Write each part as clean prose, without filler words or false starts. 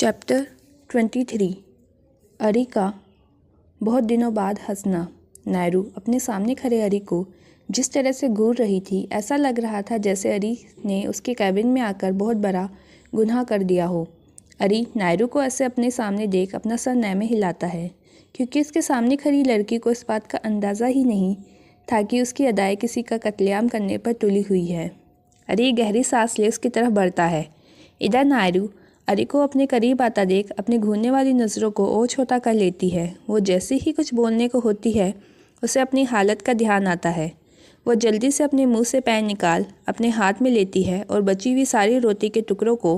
Chapter 23 अरी का बहुत दिनों बाद हंसना। नायरू अपने सामने खड़े अरी को जिस तरह से घूर रही थी, ऐसा लग रहा था जैसे अरी ने उसके कैबिन में आकर बहुत बड़ा गुनाह कर दिया हो। अरी नायरू को ऐसे अपने सामने देख अपना सर नैमे हिलाता है, क्योंकि उसके सामने खड़ी लड़की को इस बात का अंदाज़ा ही नहीं था कि उसकी अदाएँ किसी का कत्लेआम करने पर तुली हुई है। अरी गहरी सांस ले उसकी तरफ बढ़ता है। इधर नायरू अरी को अपने करीब आता देख अपनी घूरने वाली नज़रों को और छोटा कर लेती है। वो जैसे ही कुछ बोलने को होती है, उसे अपनी हालत का ध्यान आता है। वो जल्दी से अपने मुंह से पैन निकाल अपने हाथ में लेती है और बची हुई सारी रोटी के टुकड़ों को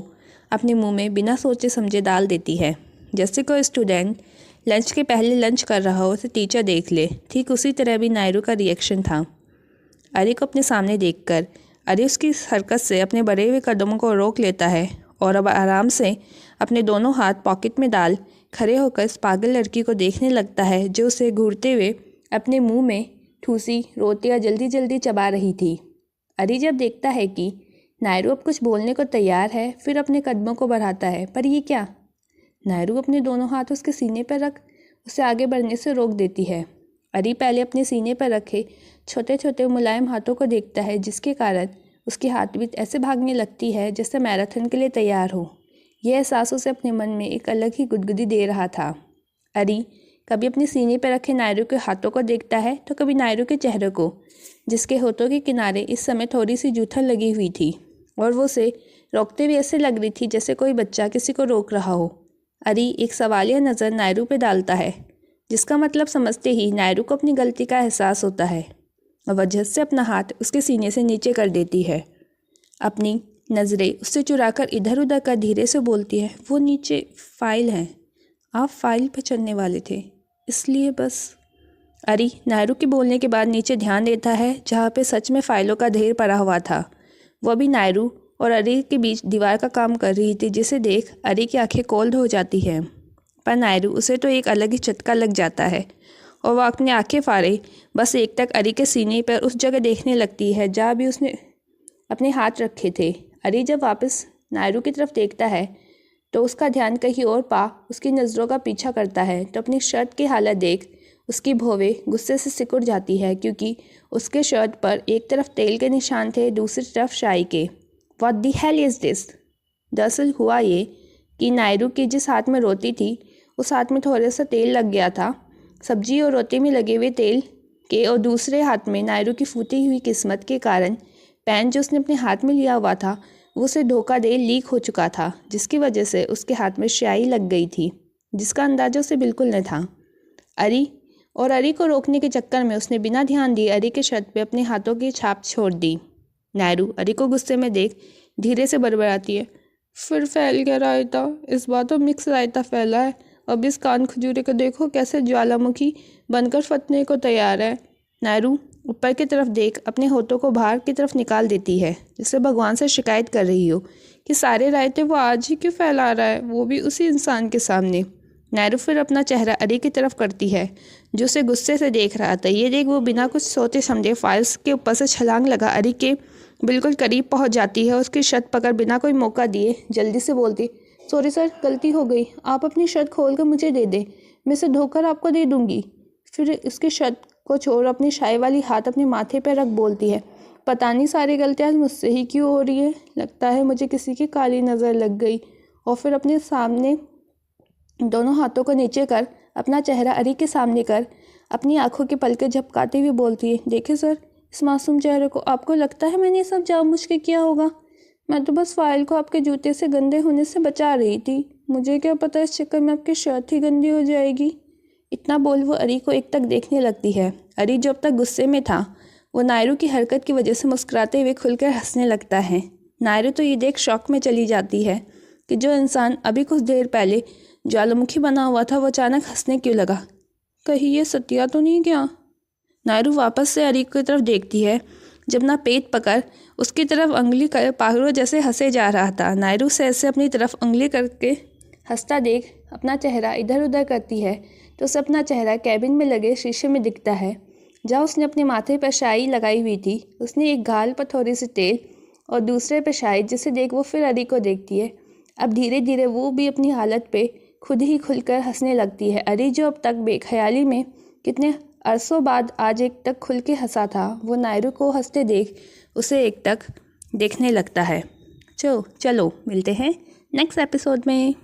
अपने मुंह में बिना सोचे समझे डाल देती है। जैसे कोई स्टूडेंट लंच के पहले लंच कर रहा हो, उसे टीचर देख ले, ठीक उसी तरह भी नायरू का रिएक्शन था। अरी को अपने सामने देखकर अरी उसकी हरकत से अपने बढ़े हुए कदमों को रोक लेता है और अब आराम से अपने दोनों हाथ पॉकेट में डाल खड़े होकर इस पागल लड़की को देखने लगता है, जो उसे घूरते हुए अपने मुंह में ठूसी रोटियां जल्दी जल्दी चबा रही थी। अरी जब देखता है कि नायरू अब कुछ बोलने को तैयार है, फिर अपने कदमों को बढ़ाता है। पर ये क्या? नायरू अपने दोनों हाथ उसके सीने पर रख उसे आगे बढ़ने से रोक देती है। अरी पहले अपने सीने पर रखे छोटे छोटे मुलायम हाथों को देखता है, जिसके कारण उसकी हार्टबीट ऐसे भागने लगती है जैसे मैराथन के लिए तैयार हो। यह एहसास उसे अपने मन में एक अलग ही गुदगुदी दे रहा था। अरी कभी अपने सीने पर रखे नायरू के हाथों को देखता है तो कभी नायरू के चेहरे को, जिसके होठों के किनारे इस समय थोड़ी सी जूठन लगी हुई थी और वो उसे रोकते हुए ऐसे लग रही थी जैसे कोई बच्चा किसी को रोक रहा हो। अरी एक सवालिया नज़र नायरू पे डालता है, जिसका मतलब समझते ही नायरू को अपनी गलती का एहसास होता है और वह झट से अपना हाथ उसके सीने से नीचे कर देती है। अपनी नज़रें उससे चुराकर इधर उधर कर धीरे से बोलती है, वो नीचे फाइल है, आप फाइल पर चढ़ने वाले थे, इसलिए बस। अरी नायरू के बोलने के बाद नीचे ध्यान देता है, जहाँ पे सच में फाइलों का ढेर पड़ा हुआ था। वह भी नायरू और अरी के बीच दीवार का काम कर रही थी, जिसे देख अरी की आंखें कोल्ड हो जाती हैं। पर नायरू उसे तो एक अलग ही झटका लग जाता है और वह अपनी आंखें फाड़े बस एक टक अरी के सीने पर उस जगह देखने लगती है जहाँ भी उसने अपने हाथ रखे थे। अरी जब वापस नायरू की तरफ देखता है तो उसका ध्यान कहीं और पा उसकी नज़रों का पीछा करता है तो अपनी शर्ट की हालत देख उसकी भौवें गुस्से से सिकुड़ जाती है, क्योंकि उसके शर्ट पर एक तरफ तेल के निशान थे, दूसरी तरफ शाई के। What the hell is this? दरअसल हुआ ये कि नायरू की जिस हाथ में रोटी थी, उस हाथ में थोड़ा सा तेल लग गया था सब्जी और रोटी में लगे हुए तेल के, और दूसरे हाथ में नायरू की फूटी हुई किस्मत के कारण पैन जो उसने अपने हाथ में लिया हुआ था वो उसे धोखा दे लीक हो चुका था, जिसकी वजह से उसके हाथ में स्याही लग गई थी, जिसका अंदाजा उसे बिल्कुल न था। अरी को रोकने के चक्कर में उसने बिना ध्यान दिए अरी के शर्ट पे अपने हाथों की छाप छोड़ दी। नायरू अरी को गुस्से में देख धीरे से बड़बड़ाती है, फिर फैल गया रायता, इस बार तो मिक्स रायता फैला है। अब इस कान खजूरे को देखो कैसे ज्वालामुखी बनकर फटने को तैयार है। नायरू ऊपर की तरफ देख अपने होठों को बाहर की तरफ निकाल देती है, जिससे भगवान से शिकायत कर रही हो कि सारे रायते वो आज ही क्यों फैला रहा है, वो भी उसी इंसान के सामने। नायरू फिर अपना चेहरा अरी की तरफ करती है, जो उसे गुस्से से देख रहा था। ये देख वो बिना कुछ सोचे समझे फाइल्स के ऊपर से छलांग लगा अरी के बिल्कुल करीब पहुंच जाती है। उसकी शर्ट पकड़ बिना कोई मौका दिए जल्दी से बोलती, सॉरी सर, गलती हो गई, आप अपनी शर्ट खोल कर मुझे दे दें, मैं इसे धोकर आपको दे दूंगी। फिर उसकी शर्ट को छोड़ अपनी शाई वाली हाथ अपने माथे पर रख बोलती है, पता नहीं सारी गलतियाँ मुझसे ही क्यों हो रही है, लगता है मुझे किसी की काली नज़र लग गई। और फिर अपने सामने दोनों हाथों को नीचे कर अपना चेहरा अरी के सामने कर अपनी आंखों की पलकें झपकाते हुए बोलती है, देखिए सर, इस मासूम चेहरे को आपको लगता है मैंने ये सब जानबूझ के किया होगा? मैं तो बस फाइल को आपके जूते से गंदे होने से बचा रही थी, मुझे क्या पता इस चक्कर में आपकी शर्ट ही गंदी हो जाएगी। इतना बोल वो अरी को एक तक देखने लगती है। अरी जो अब तक गुस्से में था, वो नायरू की हरकत की वजह से मुस्कुराते हुए खुलकर हंसने लगता है। नायरू तो ये देख शौक में चली जाती है कि जो इंसान अभी कुछ देर पहले ज्वालामुखी बना हुआ था, वो अचानक हंसने क्यों लगा, कहीं ये सत्या तो नहीं गया। नायरू वापस से अरी की तरफ देखती है, जब ना पेट पकड़ उसकी तरफ उंगली कर पागलों जैसे हंसे जा रहा था। नायरू से ऐसे अपनी तरफ उंगली करके हंसता देख अपना चेहरा इधर उधर करती है तो उसे अपना चेहरा कैबिन में लगे शीशे में दिखता है, जहाँ उसने अपने माथे पर शाई लगाई हुई थी। उसने एक गाल पर थोड़ी सी तेल और दूसरे पर शाई, जिसे देख वो फिर अरी को देखती है। अब धीरे धीरे वो भी अपनी हालत पे खुद ही खुलकर हंसने लगती है। अरी जो अब तक बेख्याली में कितने अरसों बाद आज एक तक खुल के हंसा था, वो नायरू को हंसते देख उसे एक तक देखने लगता है। चलो मिलते हैं नेक्स्ट एपिसोड में।